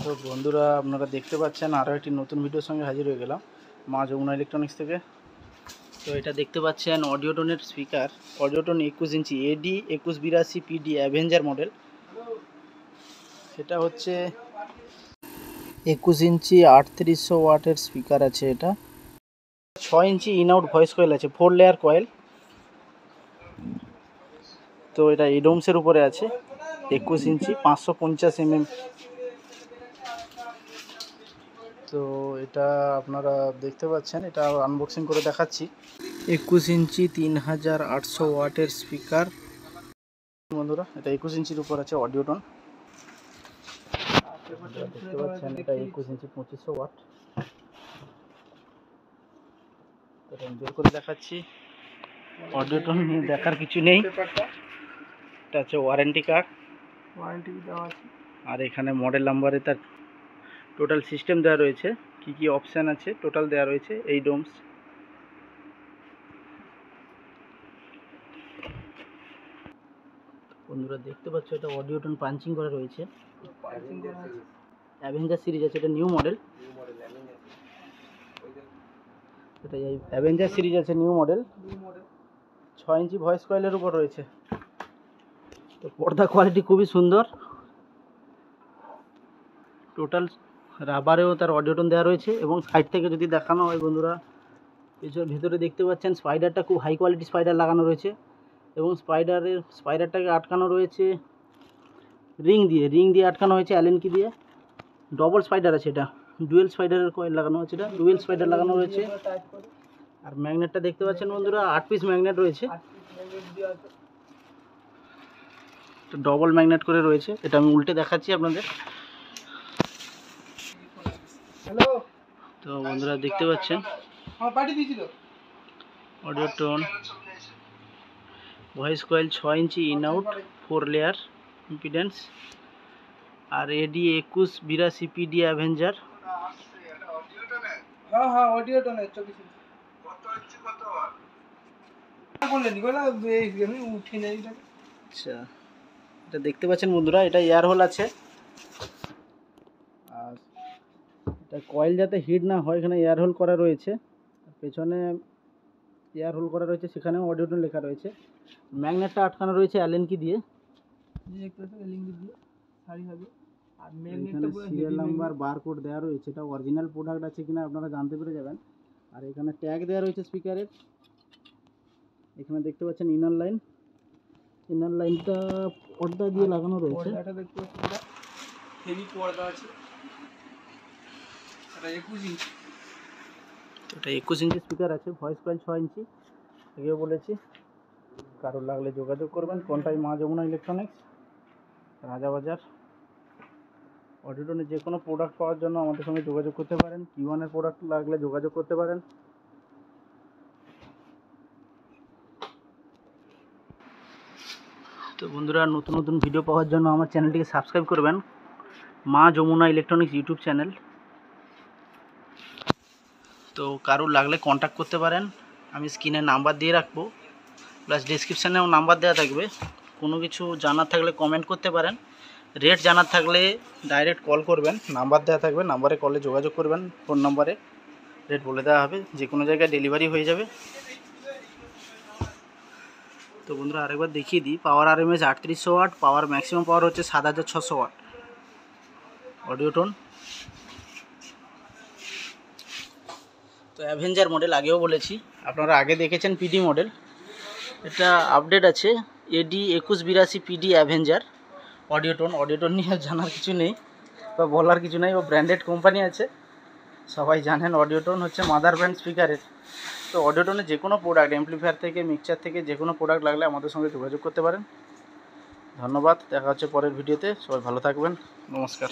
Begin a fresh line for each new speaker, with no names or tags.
তো বন্ধুরা আপনারা দেখতে পাচ্ছেন আরও একটি নতুন ভিডিওর সঙ্গে হাজির হয়ে গেলাম মা যমুনা ইলেকট্রনিক্স থেকে। তো এটা দেখতে পাচ্ছেন অডিওটনের স্পিকার, অডিওটন 21 ইঞ্চি এডি 2182 পিডি অ্যাভেঞ্জার মডেল। এটা হচ্ছে 21 ইঞ্চি 3800 ওয়াটের স্পিকার আছে। এটা 6 inch in out voice coil আছে, 4 লেয়ার কয়েল। তো এটা এডোমসের উপরে আছে, 21 ইঞ্চি 550 mm। তো এটা আপনারা দেখতে পাচ্ছেন, এটা আনবক্সিং করে দেখাচ্ছি। 21 ইঞ্চি 3800 ওয়াটের স্পিকার বন্ধুরা। এটা 21 ইঞ্চির উপর আছে অডিওটন। দেখতে পাচ্ছেন এটা 21 ইঞ্চি 2500 ওয়াট। এটা বের করে দেখাচ্ছি। অডিওটন নিয়ে দেখার কিছু নেই, এটা হচ্ছে ওয়ারেন্টি কার্ড, ওয়ারেন্টি দেওয়া আছে। আর এখানে মডেল নাম্বারে তার টোটাল সিস্টেম দেওয়া রয়েছে, কি কি অপশান আছে টোটাল দেওয়া রয়েছে। এই ডোমস বন্ধুরা দেখতে পাচ্ছ, এটা অডিওটন পাঞ্চিং করা রয়েছে, অ্যাভেঞ্জার সিরিজ আছে, এটা নিউ মডেল। এটা অ্যাভেঞ্জার সিরিজ আছে, নিউ মডেল, 6 ইঞ্চি ভয়েস কয়েলের উপর রয়েছে। তো পর্দা কোয়ালিটি খুবই সুন্দর, টোটাল রাবারেও তার অডিওটন দেওয়া রয়েছে। এবং সাইড থেকে যদি দেখানো হয় বন্ধুরা, ভেতরে দেখতে পাচ্ছেন স্পাইডারটা খুব হাই কোয়ালিটি স্পাইডার লাগানো রয়েছে। এবং স্পাইডারটাকে আটকানো রয়েছে রিং দিয়ে আটকানো হয়েছে, অ্যালেন কি দিয়ে। ডবল স্পাইডার আছে, এটা ডুয়েল স্পাইডারের কয়েল লাগানো হয়েছে, এটা ডুয়েল স্পাইডার লাগানো রয়েছে। আর ম্যাগনেটটা দেখতে পাচ্ছেন বন্ধুরা, 8 পিস ম্যাগনেট রয়েছে, ডবল ম্যাগনেট করে রয়েছে। এটা আমি উল্টে দেখাচ্ছি আপনাদের। তো বন্ধুরা দেখতে পাচ্ছেন Audioton voice coil, 6 inch in out, 4 layer impedance. আর এডি 2182 পিডি অ্যাভেঞ্জার। আচ্ছা, এটা দেখতে পাচ্ছেন বন্ধুরা, এটা এয়ার হোল আছে। আর এটা কয়েল যাতে হিট না হয়, এখানে এয়ার হোল করা রয়েছে। পেছনে এয়ার হোল করা রয়েছে, সেখানেও অডিওটন লেখা রয়েছে। ম্যাগনেটটা আটকানো রয়েছে অ্যালেন কি দিয়ে। আর সিরিয়াল নাম্বার বারকোড দেওয়া রয়েছে, এটা অরিজিনাল প্রোডাক্ট আছে কিনা আপনারা জানতে পেরে যাবেন। আর এখানে ট্যাগ দেওয়া রয়েছে স্পিকারের। এখানে দেখতে পাচ্ছেন ইনার লাইনটা পর্দা দিয়ে লাগানো রয়েছে। এটা দেখতে পাচ্ছেন হেভি পর্দা আছে। এটা 21 ইঞ্চি স্পিকার আছে, ভয়েস কয়েল 6 ইঞ্চি। আগেও বলেছি, কারোর লাগলে যোগাযোগ করবেন। কোনটাই মা যমুনা ইলেকট্রনিক্স, রাজাবাজার। অডিওটনের যে কোনো প্রোডাক্ট পাওয়ার জন্য আমাদের সঙ্গে যোগাযোগ করতে পারেন। কিওয়ানের প্রোডাক্ট লাগলে যোগাযোগ করতে পারেন। তো বন্ধুরা, নতুন নতুন ভিডিও পাওয়ার জন্য আমার চ্যানেলটিকে সাবস্ক্রাইব করবেন, মা যমুনা ইলেকট্রনিক্স ইউটিউব চ্যানেল। তো কারোর লাগলে কন্ট্যাক্ট করতে পারেন, আমি স্ক্রিনে নাম্বার দিয়ে রাখবো, প্লাস ডিসক্রিপশানেও নাম্বার দেওয়া থাকবে। কোনো কিছু জানার থাকলে কমেন্ট করতে পারেন। রেট জানার থাকলে ডাইরেক্ট কল করবেন, নাম্বার দেওয়া থাকবে, নাম্বারে কলে যোগাযোগ করবেন। ফোন নাম্বারে রেট বলে দেওয়া হবে, যে কোনো জায়গায় ডেলিভারি হয়ে যাবে। তো বন্ধুরা আরেকবার দেখিয়ে দিই, পাওয়ার আরএমএস 3800 ওয়াট, পাওয়ার ম্যাক্সিমাম পাওয়ার হচ্ছে 7600 ওয়াট অডিওটন। তো অ্যাভেঞ্জার মডেল আগেও বলেছি, আপনারা আগে দেখেছেন পিডি মডেল। এটা আপডেট আছে, এডি 2182 পিডি অ্যাভেঞ্জার অডিওটন নিয়ে জানার কিছু নেই বা বলার কিছু নেই, ও ব্র্যান্ডেড কোম্পানি আছে, সবাই জানেন। অডিওটন হচ্ছে মাদার ব্র্যান্ড স্পিকারের। তো অডিওটনের যে কোনো প্রোডাক্ট, অ্যাম্পলিফায়ার থেকে মিক্সচার থেকে যে কোনো প্রোডাক্ট লাগলে আমাদের সঙ্গে যোগাযোগ করতে পারেন। ধন্যবাদ, দেখা হচ্ছে পরের ভিডিওতে। সবাই ভালো থাকবেন, নমস্কার।